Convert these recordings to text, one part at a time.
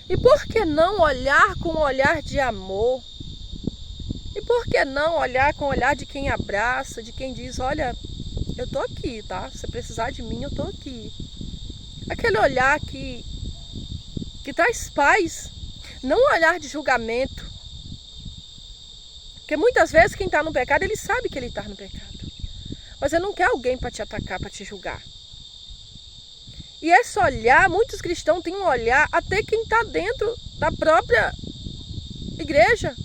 E por que não olhar com um olhar de amor? E por que não olhar com o olhar de quem abraça, de quem diz, olha, eu tô aqui, tá? Se precisar de mim, eu tô aqui. Aquele olhar que traz paz, não um olhar de julgamento. Porque muitas vezes quem está no pecado, ele sabe que ele está no pecado. Mas ele não quer alguém para te atacar, para te julgar. E esse olhar, muitos cristãos têm um olhar até quem está dentro da própria igreja.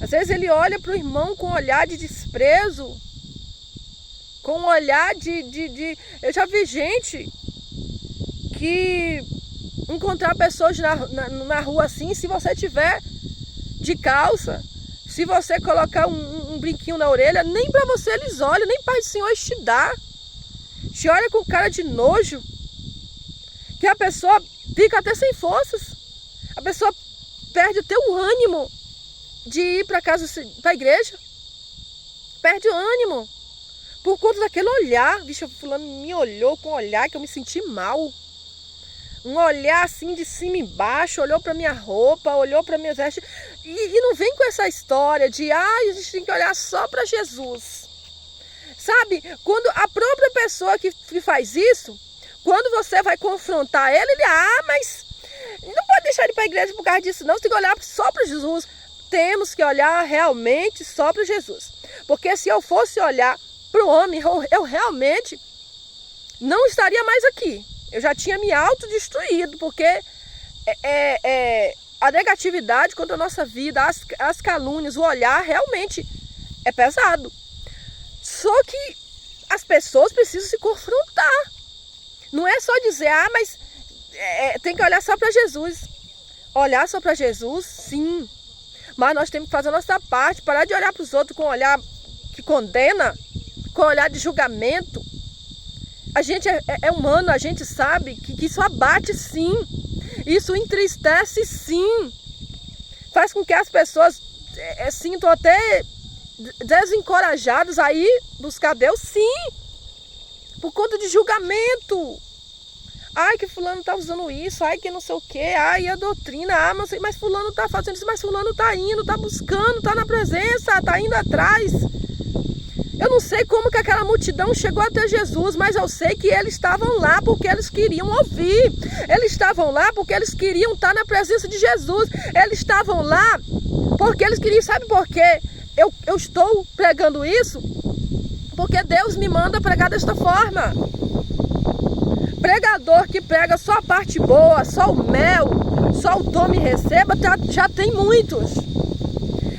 Às vezes ele olha para o irmão com um olhar de desprezo, com um olhar de... Eu já vi gente que encontrar pessoas na rua assim, se você tiver de calça, se você colocar um brinquinho na orelha, nem para você eles olham, nem Pai do Senhor te dá. Te olha com cara de nojo, que a pessoa fica até sem forças. A pessoa perde até o ânimo de ir para casa, para a igreja. Perde o ânimo por conta daquele olhar. Bicho, fulano me olhou com um olhar que eu me senti mal. Um olhar assim de cima e embaixo, olhou para minha roupa, olhou para minhas vestes. E não vem com essa história de, a gente tem que olhar só para Jesus. Sabe, quando a própria pessoa que faz isso, quando você vai confrontar ele, mas não pode deixar ele para a igreja por causa disso não, você tem que olhar só para Jesus. Temos que olhar realmente só para Jesus. Porque se eu fosse olhar para o homem, eu realmente não estaria mais aqui. Eu já tinha me autodestruído, porque a negatividade contra a nossa vida, as calúnias, o olhar realmente é pesado. Só que as pessoas precisam se confrontar. Não é só dizer, mas tem que olhar só para Jesus. Olhar só para Jesus, sim. Mas nós temos que fazer a nossa parte, parar de olhar para os outros com um olhar que condena, com um olhar de julgamento. A gente é humano, a gente sabe que isso abate sim. Isso entristece sim. Faz com que as pessoas sintam até desencorajadas a ir buscar Deus, sim. Por conta de julgamento. Ai, que fulano tá usando isso, ai, que não sei o que, ai, a doutrina, mas fulano tá fazendo isso, mas fulano tá indo, tá buscando, tá na presença, tá indo atrás. Eu não sei como que aquela multidão chegou até Jesus, mas eu sei que eles estavam lá porque eles queriam ouvir. Eles estavam lá porque eles queriam estar na presença de Jesus. Eles estavam lá porque eles queriam, sabe por quê? Eu estou pregando isso porque Deus me manda pregar desta forma. Pregador que prega só a parte boa, só o mel, só o tome e receba, já tem muitos.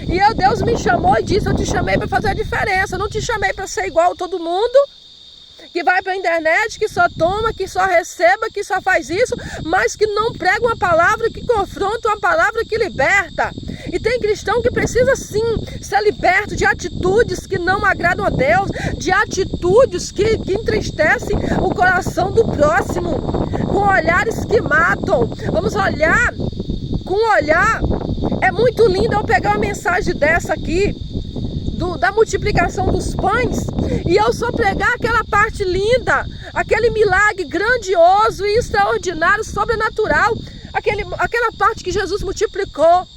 E Deus me chamou e disse, eu te chamei para fazer a diferença. Eu não te chamei para ser igual a todo mundo, que vai para a internet, que só toma, que só receba, que só faz isso, mas que não prega uma palavra que confronta, uma palavra que liberta. E tem cristão que precisa sim ser liberto de atitudes que não agradam a Deus, de atitudes que entristecem o coração do próximo, com olhares que matam. Vamos olhar com um olhar. É muito lindo eu pegar uma mensagem dessa aqui, da multiplicação dos pães, e eu só pregar aquela parte linda, aquele milagre grandioso e extraordinário, sobrenatural, aquela parte que Jesus multiplicou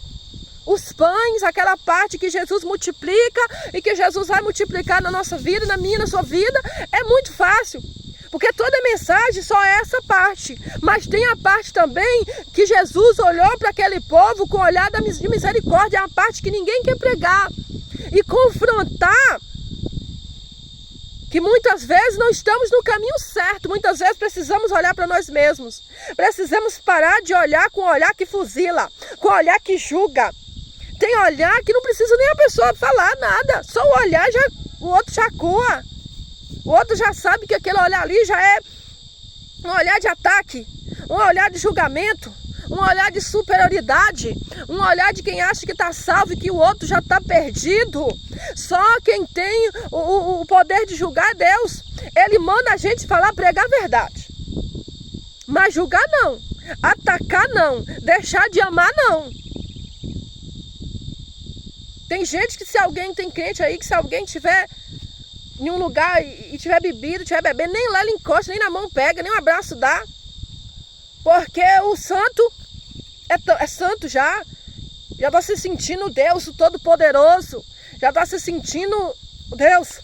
os pães, aquela parte que Jesus multiplica e que Jesus vai multiplicar na nossa vida, na minha, na sua vida. É muito fácil, porque toda mensagem só é essa parte, mas tem a parte também que Jesus olhou para aquele povo com o olhar de misericórdia, é a parte que ninguém quer pregar e confrontar, que muitas vezes não estamos no caminho certo, muitas vezes precisamos olhar para nós mesmos, precisamos parar de olhar com o olhar que fuzila, com o olhar que julga. Tem olhar que não precisa nem a pessoa falar nada, só o olhar, o outro já coa. O outro já sabe que aquele olhar ali já é um olhar de ataque, um olhar de julgamento, um olhar de superioridade, um olhar de quem acha que está salvo e que o outro já está perdido. Só quem tem o poder de julgar é Deus. Ele manda a gente falar, pregar a verdade. Mas julgar não, atacar não, deixar de amar não. Tem gente que tem crente aí que se alguém tiver em um lugar e tiver bebido, tiver bebendo, nem lá ele encosta, nem na mão pega, nem um abraço dá. Porque o santo é santo já está se sentindo Deus o Todo-Poderoso, já está se sentindo Deus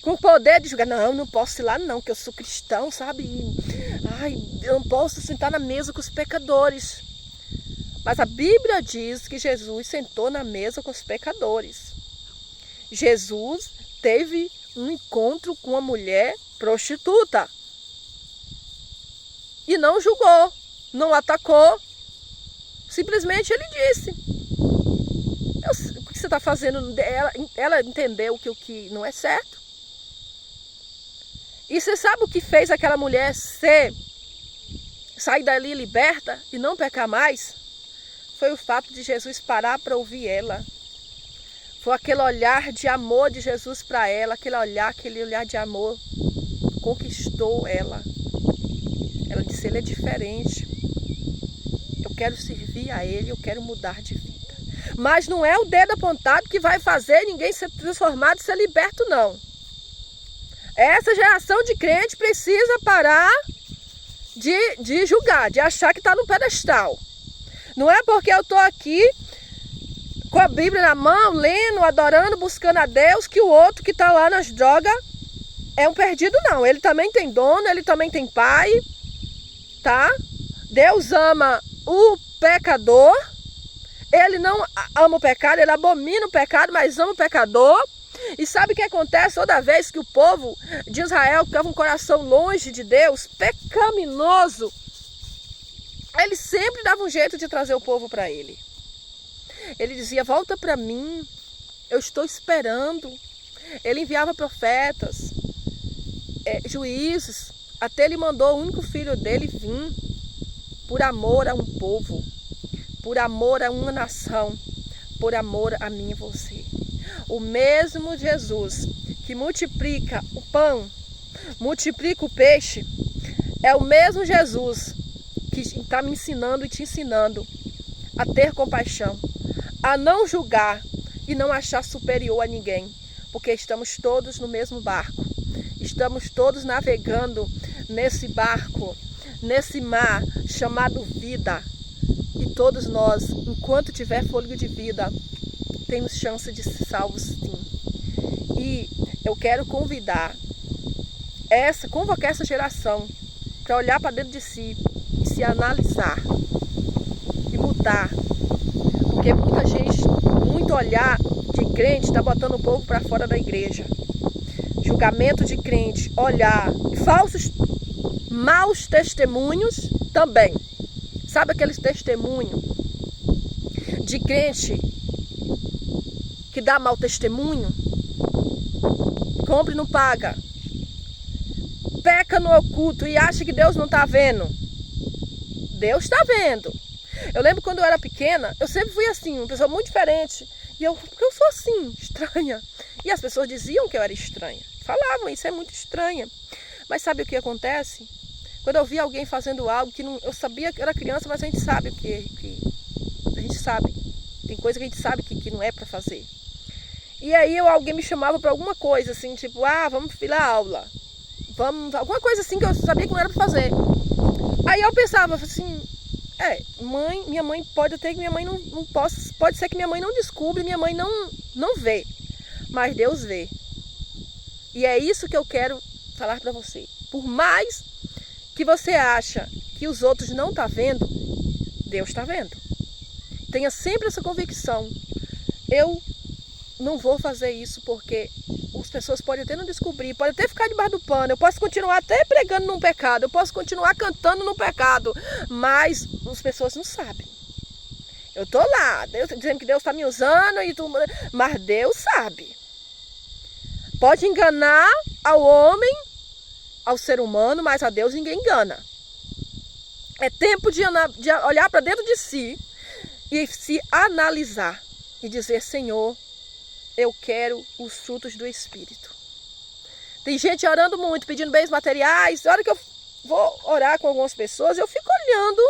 com o poder de julgar. Não, não posso ir lá não, que eu sou cristão, sabe? Ai, eu não posso sentar na mesa com os pecadores. Mas a Bíblia diz que Jesus sentou na mesa com os pecadores. Jesus teve um encontro com uma mulher prostituta. E não julgou, não atacou. Simplesmente ele disse: o que você está fazendo? Ela entendeu que o que não é certo. E você sabe o que fez aquela mulher sair dali liberta e não pecar mais? Foi o fato de Jesus parar para ouvir ela. Foi aquele olhar de amor de Jesus para ela, aquele olhar de amor conquistou ela. Ela disse: ele é diferente. Eu quero servir a ele, eu quero mudar de vida. Mas não é o dedo apontado que vai fazer ninguém ser transformado e ser liberto, não. Essa geração de crente precisa parar de julgar, de achar que está no pedestal. Não é porque eu estou aqui com a Bíblia na mão, lendo, adorando, buscando a Deus, que o outro que está lá nas drogas é um perdido, não. Ele também tem dono, ele também tem pai, tá? Deus ama o pecador. Ele não ama o pecado, ele abomina o pecado, mas ama o pecador. E sabe o que acontece toda vez que o povo de Israel ficava um coração longe de Deus, pecaminoso? Ele sempre dava um jeito de trazer o povo para ele. Ele dizia: volta para mim, eu estou esperando. Ele enviava profetas, juízes, até ele mandou o único filho dele vir por amor a um povo, por amor a uma nação, por amor a mim e você. O mesmo Jesus que multiplica o pão, multiplica o peixe, é o mesmo Jesus que está me ensinando e te ensinando a ter compaixão, a não julgar e não achar superior a ninguém, porque estamos todos no mesmo barco, estamos todos navegando nesse barco, nesse mar chamado vida, e todos nós, enquanto tiver fôlego de vida, temos chance de ser salvos, sim. E eu quero convocar essa geração para olhar para dentro de si e se analisar e mudar, porque muita gente, muito olhar de crente está botando o povo para fora da igreja. Julgamento de crente, olhar, falsos, maus testemunhos também. Sabe aqueles testemunhos de crente que dá mau testemunho? Compra e não paga. Peca no oculto e acha que Deus não está vendo. Deus está vendo. Eu lembro quando eu era pequena, eu sempre fui assim, uma pessoa muito diferente. Porque eu sou assim, estranha. E as pessoas diziam que eu era estranha. Falavam, isso é muito estranha. Mas sabe o que acontece? Quando eu via alguém fazendo algo que não, eu sabia que era criança, mas a gente sabe o que a gente sabe. Tem coisa que a gente sabe que não é para fazer. E aí alguém me chamava para alguma coisa assim, tipo, vamos filar aula. Alguma coisa assim que eu sabia que não era para fazer. Aí eu pensava assim, minha mãe pode ser que minha mãe não possa, pode ser que minha mãe não descubra, minha mãe não vê, mas Deus vê. E é isso que eu quero falar para você. Por mais que você acha que os outros não estão vendo, Deus está vendo. Tenha sempre essa convicção. Eu não vou fazer isso porque as pessoas podem até não descobrir, podem até ficar debaixo do pano, eu posso continuar até pregando num pecado, eu posso continuar cantando num pecado, mas as pessoas não sabem. Eu estou lá, dizendo que Deus está me usando, mas Deus sabe. Pode enganar ao homem, ao ser humano, mas a Deus ninguém engana. É tempo de olhar para dentro de si e se analisar e dizer: Senhor, eu quero os frutos do Espírito. Tem gente orando muito, pedindo bens materiais. A hora que eu vou orar com algumas pessoas, eu fico olhando.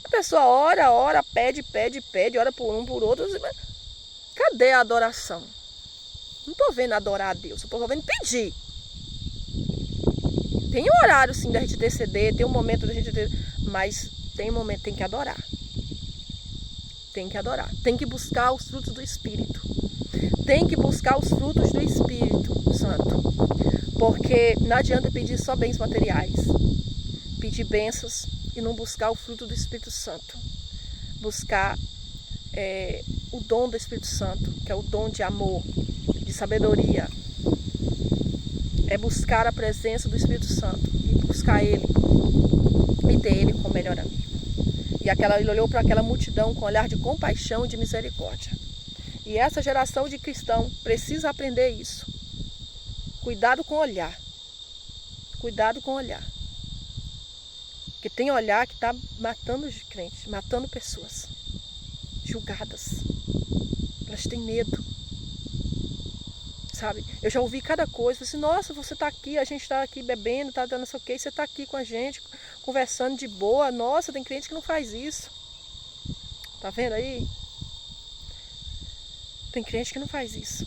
A pessoa ora, pede, ora por um, por outro. Cadê a adoração? Não estou vendo adorar a Deus, eu estou vendo pedir. Tem um horário sim da gente interceder, tem um momento da gente... Mas tem um momento, tem que adorar. Tem que adorar. Tem que buscar os frutos do Espírito. Tem que buscar os frutos do Espírito Santo. Porque não adianta pedir só bens materiais. Pedir bênçãos e não buscar o fruto do Espírito Santo. Buscar o dom do Espírito Santo, que é o dom de amor, de sabedoria. É buscar a presença do Espírito Santo e buscar Ele e ter Ele como melhor amigo. E ele olhou para aquela multidão com um olhar de compaixão e de misericórdia. E essa geração de cristão precisa aprender isso. Cuidado com o olhar. Cuidado com o olhar. Porque tem olhar que está matando os crentes, matando pessoas. Julgadas. Elas têm medo. Sabe? Eu já ouvi cada coisa, assim, nossa, você está aqui, a gente está aqui bebendo, está dando não sei o que, você está aqui com a gente, conversando de boa, nossa, tem crente que não faz isso. Tá vendo aí? Tem crente que não faz isso.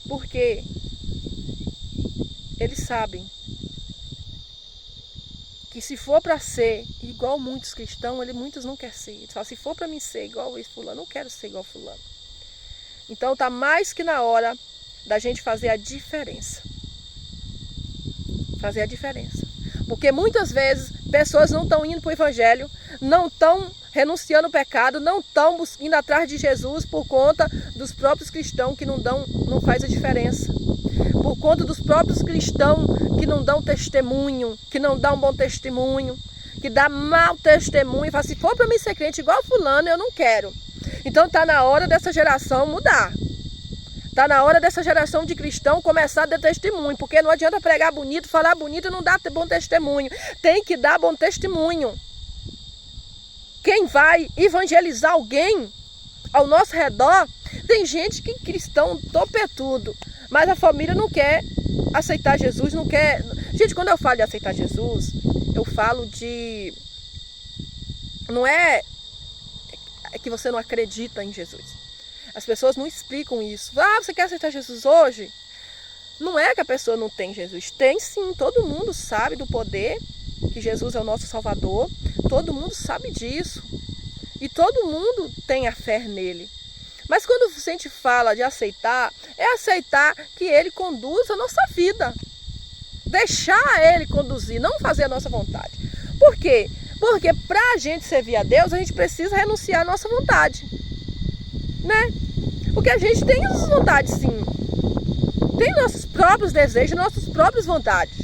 Porque eles sabem que se for para ser igual muitos cristãos, muitos não querem ser. Eles falam, se for para mim ser igual esse fulano, não quero ser igual fulano. Então tá mais que na hora da gente fazer a diferença. Fazer a diferença. Porque muitas vezes pessoas não estão indo para o Evangelho, não estão renunciando ao pecado, não estão indo atrás de Jesus por conta dos próprios cristãos que não faz a diferença. Por conta dos próprios cristãos que não dão testemunho, que não dão um bom testemunho, que dá mau testemunho, e fala, se for para mim ser crente igual fulano, eu não quero. Então está na hora dessa geração mudar. Está na hora dessa geração de cristão começar a dar testemunho, porque não adianta pregar bonito, falar bonito e não dar bom testemunho. Tem que dar bom testemunho. Quem vai evangelizar alguém ao nosso redor, tem gente que cristão topa tudo, mas a família não quer aceitar Jesus, não quer... Gente, quando eu falo de aceitar Jesus, eu falo de... Não é que você não acredita em Jesus. As pessoas não explicam isso. Ah, você quer aceitar Jesus hoje? Não é que a pessoa não tem Jesus. Tem sim, todo mundo sabe do poder, que Jesus é o nosso Salvador. Todo mundo sabe disso. E todo mundo tem a fé nele. Mas quando a gente fala de aceitar, é aceitar que ele conduza a nossa vida. Deixar ele conduzir, não fazer a nossa vontade. Por quê? Porque para a gente servir a Deus, a gente precisa renunciar à nossa vontade. Né? Porque a gente tem as vontades, sim. Tem nossos próprios desejos, nossas próprias vontades.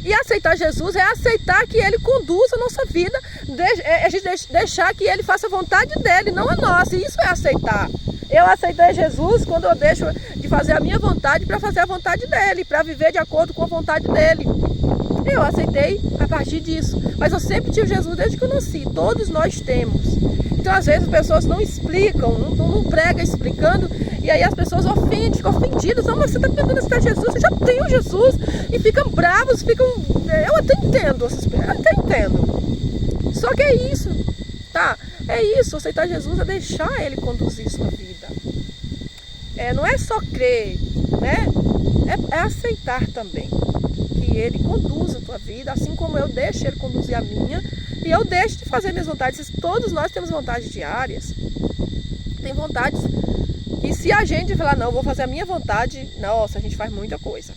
E aceitar Jesus é aceitar que ele conduza a nossa vida, a gente deixar que ele faça a vontade dele, não a nossa. E isso é aceitar. Eu aceitei Jesus quando eu deixo de fazer a minha vontade para fazer a vontade dele, para viver de acordo com a vontade dele. Eu aceitei a partir disso. Mas eu sempre tive Jesus desde que eu nasci. Todos nós temos. Então, às vezes, as pessoas não explicam, não pregam explicando, e aí as pessoas ofendem, ficam ofendidas. Não, mas você está tentando aceitar Jesus, você já tem o Jesus, e ficam bravos, ficam... Eu até entendo essas pessoas, até entendo. Só que é isso, tá? É isso, aceitar Jesus é deixar ele conduzir sua vida. Não é só crer, né? É aceitar também que ele conduza a tua vida, assim como eu deixo ele conduzir a minha, e eu deixo de fazer minhas vontades. Todos nós temos vontades diárias. Tem vontades que se a gente falar, não, vou fazer a minha vontade, nossa, a gente faz muita coisa.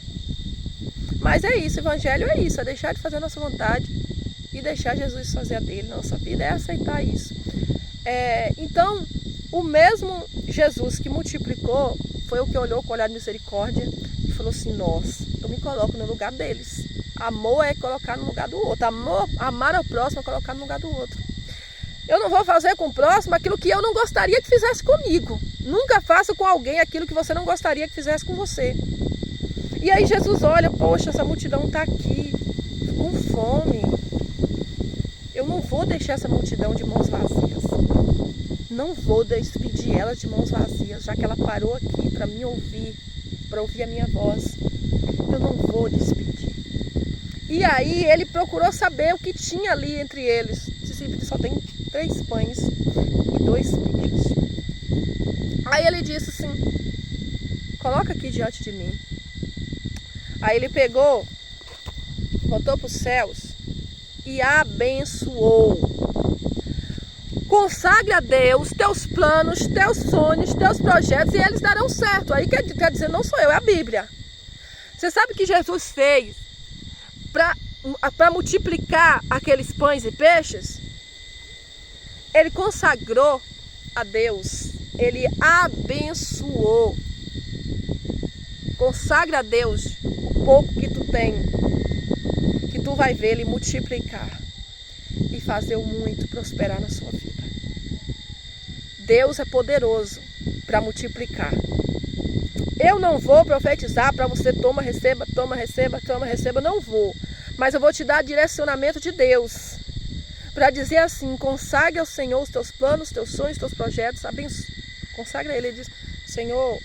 Mas é isso, o evangelho é isso, é deixar de fazer a nossa vontade e deixar Jesus fazer a dele na nossa vida, é aceitar isso. Então, o mesmo Jesus que multiplicou, foi o que olhou com olhar de misericórdia e falou assim, nossa, eu me coloco no lugar deles. Amor é colocar no lugar do outro. Amar ao próximo é colocar no lugar do outro. Eu não vou fazer com o próximo aquilo que eu não gostaria que fizesse comigo. Nunca faça com alguém aquilo que você não gostaria que fizesse com você. E aí Jesus olha, poxa, essa multidão está aqui com fome. Eu não vou deixar essa multidão de mãos vazias. Não vou despedir ela de mãos vazias, já que ela parou aqui para me ouvir, para ouvir a minha voz. Eu não vou despedir. E aí ele procurou saber o que tinha ali entre eles. Disse, só tem 3 pães e 2 peixes. Aí ele disse assim, coloca aqui diante de mim. Aí ele pegou voltou para os céus e abençoou. Consagre a Deus teus planos, teus sonhos, teus projetos e eles darão certo. Aí quer dizer, não sou eu, é a Bíblia. Você sabe o que Jesus fez para multiplicar aqueles pães e peixes? Ele consagrou a Deus, ele abençoou. Consagra a Deus o pouco que tu tem, que tu vai ver ele multiplicar e fazer o muito prosperar na sua vida. Deus é poderoso para multiplicar. Eu não vou profetizar para você toma, receba, não vou. Mas eu vou te dar direcionamento de Deus. Para dizer assim, consagre ao Senhor os teus planos, teus sonhos, teus projetos, consagra a Ele. Ele diz, Senhor,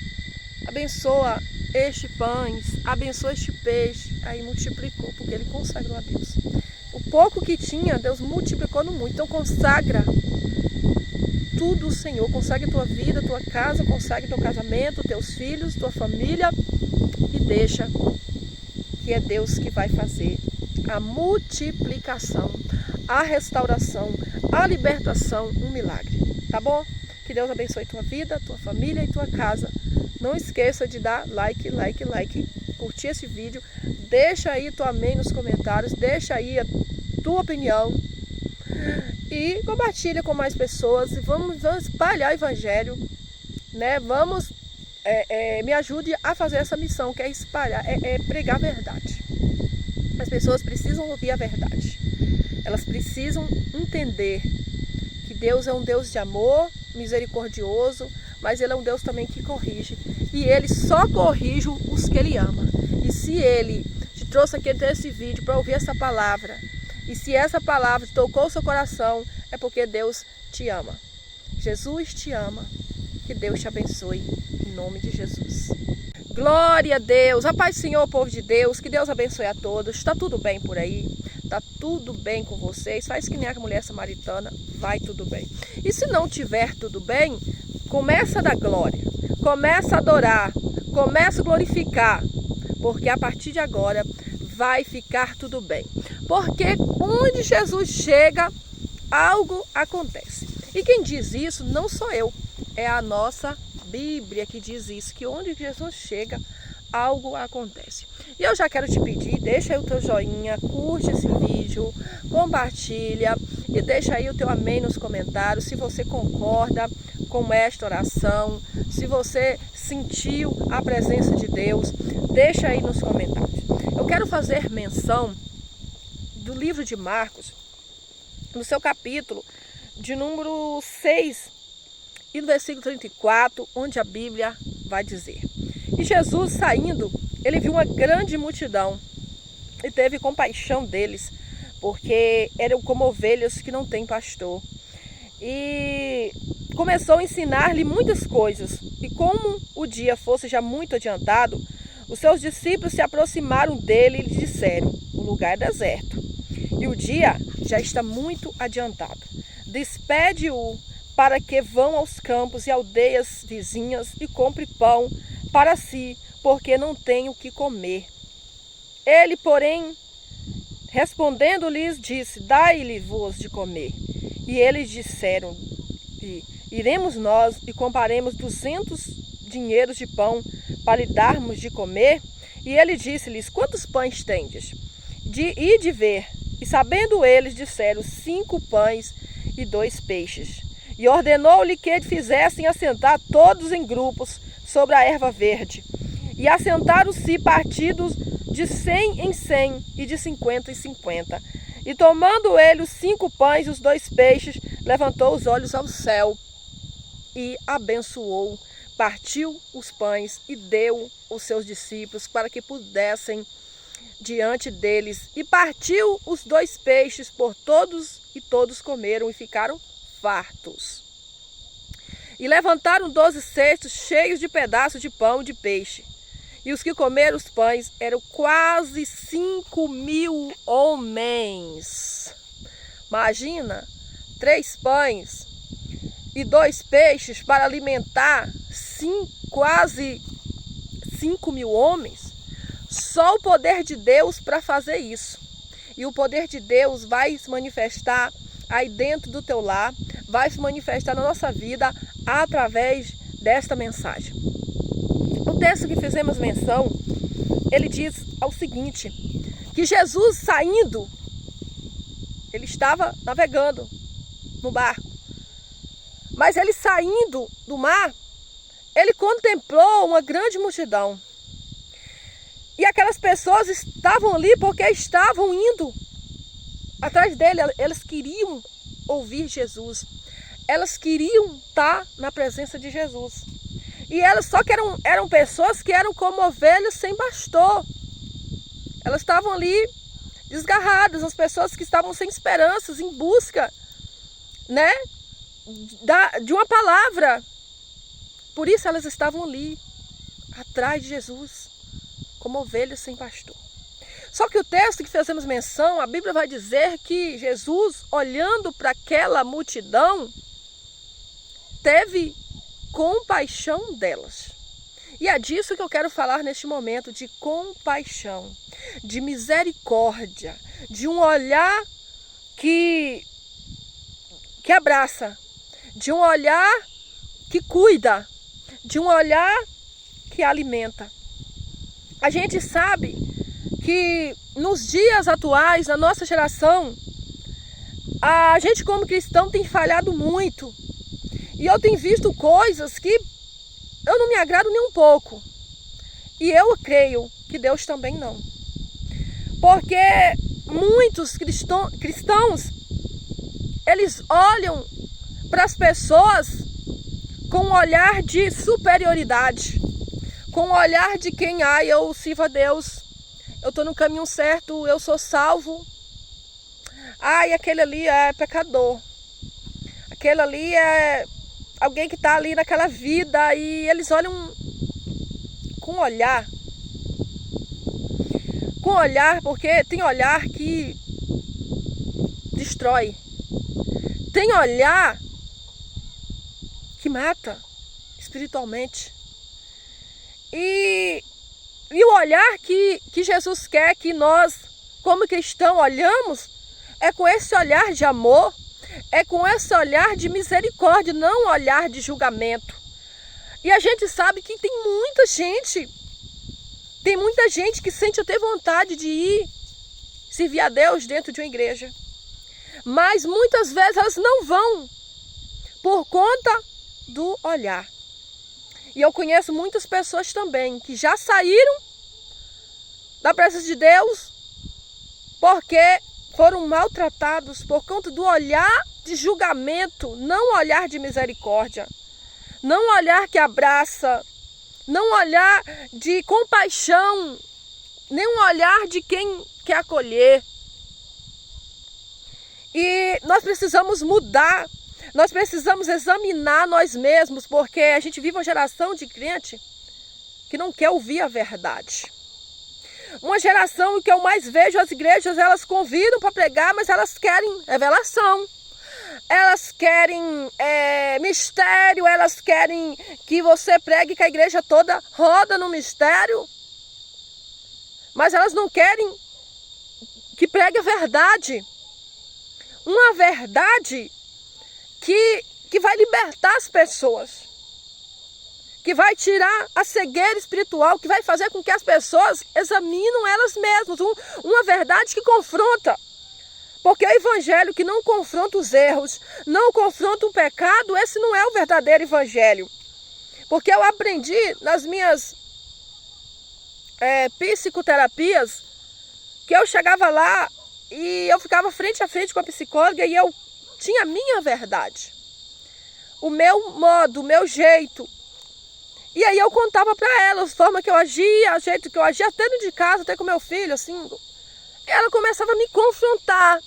abençoa este pães, abençoa este peixe. Aí multiplicou, porque ele consagrou a Deus. O pouco que tinha, Deus multiplicou no muito. Então consagra tudo, Senhor. Consagra a tua vida, tua casa, consagra teu casamento, teus filhos, tua família. E deixa que é Deus que vai fazer a multiplicação, a restauração, a libertação, um milagre. Tá bom? Que Deus abençoe tua vida, tua família e tua casa. Não esqueça de dar like, curtir esse vídeo. Deixa aí tua amém nos comentários, deixa aí a tua opinião. E compartilha com mais pessoas. E vamos espalhar o evangelho, né? Me ajude a fazer essa missão, que é espalhar, é pregar a verdade. As pessoas precisam ouvir a verdade. Elas precisam entender que Deus é um Deus de amor, misericordioso, mas Ele é um Deus também que corrige. E Ele só corrige os que Ele ama. E se Ele te trouxe aqui até esse vídeo para ouvir essa palavra, e se essa palavra tocou o seu coração, é porque Deus te ama. Jesus te ama. Que Deus te abençoe, em nome de Jesus. Glória a Deus. A paz do Senhor, povo de Deus. Que Deus abençoe a todos. Está tudo bem por aí? Está tudo bem com vocês? Faz que nem a mulher samaritana. Vai tudo bem. E se não tiver tudo bem, começa a dar glória. Começa a adorar. Começa a glorificar. Porque a partir de agora vai ficar tudo bem. Porque onde Jesus chega, algo acontece. E quem diz isso não sou eu. É a nossa Bíblia que diz isso, que onde Jesus chega, algo acontece. E eu já quero te pedir, deixa aí o teu joinha, curte esse vídeo, compartilha e deixa aí o teu amém nos comentários, se você concorda com esta oração, se você sentiu a presença de Deus, deixa aí nos comentários. Eu quero fazer menção do livro de Marcos, no seu capítulo de número 6, e no versículo 34, onde a Bíblia vai dizer: E Jesus saindo, ele viu uma grande multidão e teve compaixão deles, porque eram como ovelhas que não têm pastor. E começou a ensinar-lhe muitas coisas. E como o dia fosse já muito adiantado, os seus discípulos se aproximaram dele e lhe disseram: O lugar é deserto, e o dia já está muito adiantado. Despede-o para que vão aos campos e aldeias vizinhas e compre pão para si, porque não tem o que comer. Ele, porém, respondendo-lhes, disse: Dai-lhe-vos de comer. E eles disseram: Iremos nós e compraremos 200 dinheiros de pão para lhe darmos de comer? E ele disse-lhes: Quantos pães tendes? E de ver. E sabendo eles, disseram: 5 pães e 2 peixes. E ordenou-lhe que fizessem assentar todos em grupos sobre a erva verde. E assentaram-se partidos de 100 em 100 e de 50 em 50. E tomando ele os 5 pães e os 2 peixes, levantou os olhos ao céu e abençoou, partiu os pães e deu aos seus discípulos para que pudessem diante deles. E partiu os 2 peixes por todos, e todos comeram e ficaram fartos. E levantaram 12 cestos cheios de pedaços de pão e de peixe. E os que comeram os pães eram quase 5.000 homens. Imagina, 3 pães e 2 peixes para alimentar quase 5.000 homens. Só o poder de Deus para fazer isso. E o poder de Deus vai se manifestar aí dentro do teu lar, vai se manifestar na nossa vida através desta mensagem. O texto que fizemos menção, ele diz o seguinte, que Jesus saindo, ele estava navegando no barco, mas ele saindo do mar, ele contemplou uma grande multidão. E aquelas pessoas estavam ali porque estavam indo atrás dele, elas queriam ouvir Jesus, elas queriam estar na presença de Jesus. E elas só que eram pessoas que eram como ovelhas sem pastor. Elas estavam ali desgarradas, as pessoas que estavam sem esperanças, em busca, né, de uma palavra. Por isso elas estavam ali, atrás de Jesus, como ovelhas sem pastor. Só que o texto que fazemos menção, a Bíblia vai dizer que Jesus, olhando para aquela multidão, teve compaixão delas. E é disso que eu quero falar neste momento, de compaixão, de misericórdia, de um olhar que abraça, de um olhar que cuida, de um olhar que alimenta. A gente sabe que nos dias atuais, na nossa geração, a gente como cristão tem falhado muito. E eu tenho visto coisas que eu não me agrado nem um pouco. E eu creio que Deus também não. Porque muitos cristãos, eles olham para as pessoas com um olhar de superioridade. Com um olhar de quem, eu sirvo a Deus, eu estou no caminho certo, eu sou salvo. Aquele ali é pecador. Aquele ali é alguém que está ali naquela vida, e eles olham com olhar. Com olhar, porque tem olhar que destrói. Tem olhar que mata espiritualmente. E o olhar que Jesus quer que nós, como cristãos, olhamos, é com esse olhar de amor, é com esse olhar de misericórdia, não um olhar de julgamento. E a gente sabe que tem muita gente que sente até vontade de ir servir a Deus dentro de uma igreja. Mas muitas vezes elas não vão por conta do olhar. E eu conheço muitas pessoas também que já saíram da presença de Deus porque foram maltratados por conta do olhar de julgamento, não olhar de misericórdia, não olhar que abraça, não olhar de compaixão, nem um olhar de quem quer acolher. E nós precisamos mudar, nós precisamos examinar nós mesmos, porque a gente vive uma geração de crente que não quer ouvir a verdade. Uma geração que eu mais vejo, as igrejas, elas convidam para pregar, mas elas querem revelação. Elas querem mistério, elas querem que você pregue, que a igreja toda roda no mistério. Mas elas não querem que pregue a verdade. Uma verdade que vai libertar as pessoas. Que vai tirar a cegueira espiritual, que vai fazer com que as pessoas examinem elas mesmas. Uma verdade que confronta. Porque o evangelho que não confronta os erros, não confronta o pecado, esse não é o verdadeiro evangelho. Porque eu aprendi nas minhas psicoterapias, que eu chegava lá e eu ficava frente a frente com a psicóloga e eu tinha a minha verdade. O meu modo, o meu jeito. E aí eu contava para ela a forma que eu agia, o jeito que eu agia, até dentro de casa, até com meu filho, assim. Ela começava a me confrontar.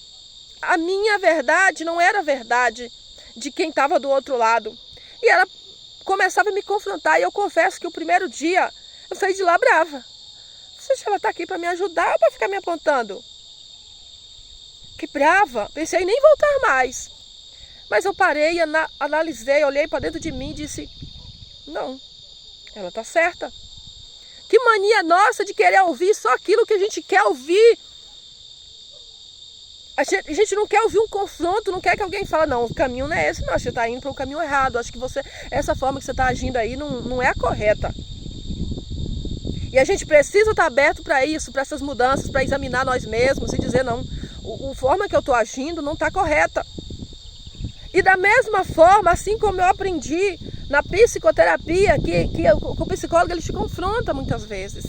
A minha verdade não era a verdade de quem estava do outro lado. E ela começava a me confrontar. E eu confesso que o primeiro dia eu saí de lá brava. Ela está aqui para me ajudar ou para ficar me apontando? Que brava. Pensei em nem voltar mais. Mas eu parei, analisei, olhei para dentro de mim e disse, não, ela está certa. Que mania nossa de querer ouvir só aquilo que a gente quer ouvir. A gente não quer ouvir um confronto, não quer que alguém fale, não, o caminho não é esse, não, você está indo para o caminho errado. Acho que essa forma que você está agindo aí não é a correta. E a gente precisa estar aberto para isso, para essas mudanças, para examinar nós mesmos e dizer, não, a forma que eu estou agindo não está correta. E da mesma forma, assim como eu aprendi na psicoterapia, que o psicólogo ele te confronta muitas vezes.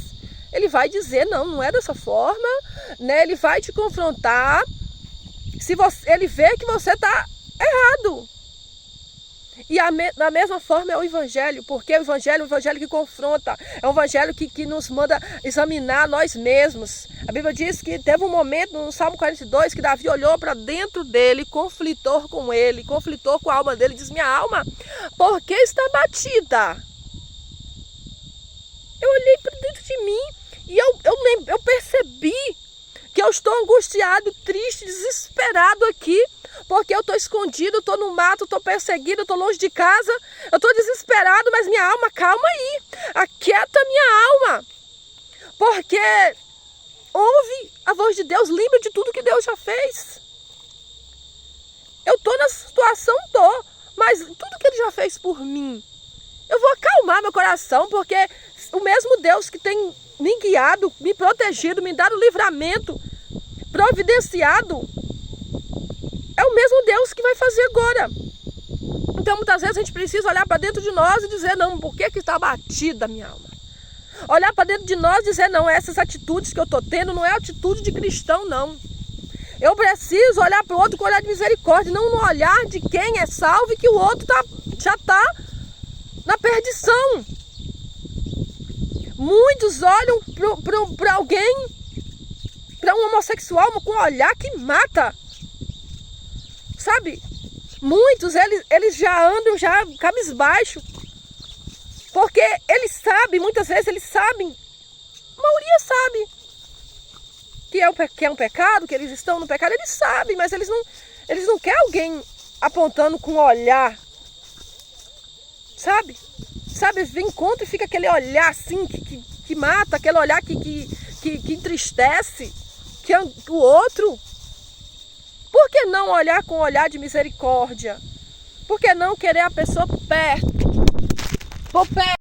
Ele vai dizer, não é dessa forma, né? Ele vai te confrontar se ele vê que você está errado. E da mesma forma é o evangelho, porque o evangelho é um evangelho que confronta, é um evangelho que nos manda examinar nós mesmos. A Bíblia diz que teve um momento no Salmo 42 que Davi olhou para dentro dele, conflitou com ele, conflitou com a alma dele, diz, minha alma, por que está batida? Eu olhei para dentro de mim e eu percebi que eu estou angustiado, triste, desesperado aqui, porque eu estou escondido, estou no mato, estou perseguido, estou longe de casa, eu estou desesperado, mas minha alma, calma aí, aquieta minha alma, porque ouve a voz de Deus, lembra de tudo que Deus já fez. Eu estou nessa situação, mas tudo que Ele já fez por mim, eu vou acalmar meu coração, porque o mesmo Deus que tem me guiado, me protegido, me dado livramento, providenciado, é o mesmo Deus que vai fazer agora. Então muitas vezes a gente precisa olhar para dentro de nós e dizer, não, por que está abatida a minha alma? Olhar para dentro de nós e dizer, não, essas atitudes que eu estou tendo não é atitude de cristão, não. Eu preciso olhar para o outro com olhar de misericórdia, não no olhar de quem é salvo e que o outro já está na perdição. Muitos olham para alguém, para um homossexual, com um olhar que mata. Sabe? Muitos, eles já andam cabisbaixo. Porque eles sabem, muitas vezes eles sabem, a maioria sabe que é um pecado, que eles estão no pecado, eles sabem, mas eles não querem alguém apontando com um olhar. Sabe? Vem contra e fica aquele olhar assim que mata, aquele olhar que entristece, que é o outro. Por que não olhar com um olhar de misericórdia? Por que não querer a pessoa por perto?